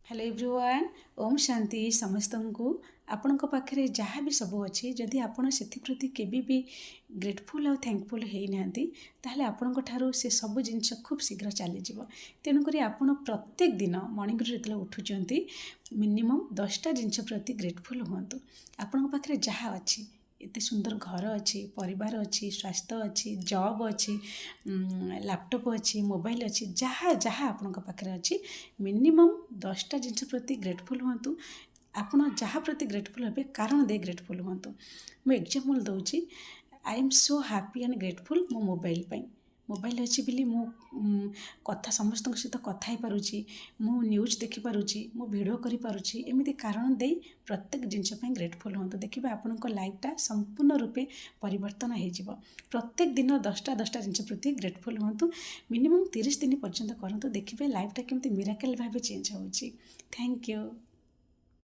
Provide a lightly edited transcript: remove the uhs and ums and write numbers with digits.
Hello everyone. Om Shanti समस्त को आपण पाखे जहाँ भी सब अच्छी जदि आपण से प्रति केबी भी ग्रेटफुल और थैंकफुल होना ताहले आपण से सब जिनस खूब शीघ्र चलीज। तेणुक आपण प्रत्येक दिन मॉर्निंग जो उठुंट मिनिमम 10टा जिनस प्रति ग्रेटफुल हूँ। आपण पाखे जहाँ अच्छी एत सुंदर घर अच्छी, परिवार अच्छी, स्वास्थ्य अच्छी, जॉब अच्छी, लैपटॉप अच्छी, मोबाइल अच्छी, जहाँ जहाँ आपण पाखे अच्छी मिनिमम 10टा जिनस प्रति ग्रेटफुल हूँ। आपण जहाँ प्रति ग्रेटफुल हे कारण दे ग्रेटफुल हूँ। मुझे एग्जाम्पल दूसरी I am so happy and grateful मो मोबाइल अच्छी बोली मु कथा समस्त सहित कथा हो पारुची, मु न्यूज देखी पारुची, मु वीडियो करी पारुची। एमती कारण दे प्रत्येक जिनस ग्रेटफुल हूँ। देखिए आपण लाइफटा संपूर्ण रूपे परिवर्तन हो। प्रत्येक दिन 10टा जिनस प्रति ग्रेटफुल हूँ। मिनिमम 30 दिन पर्यंत करूँ, देखिए लाइफटा केमती मिराकल भाव चेंज हो। Thank you.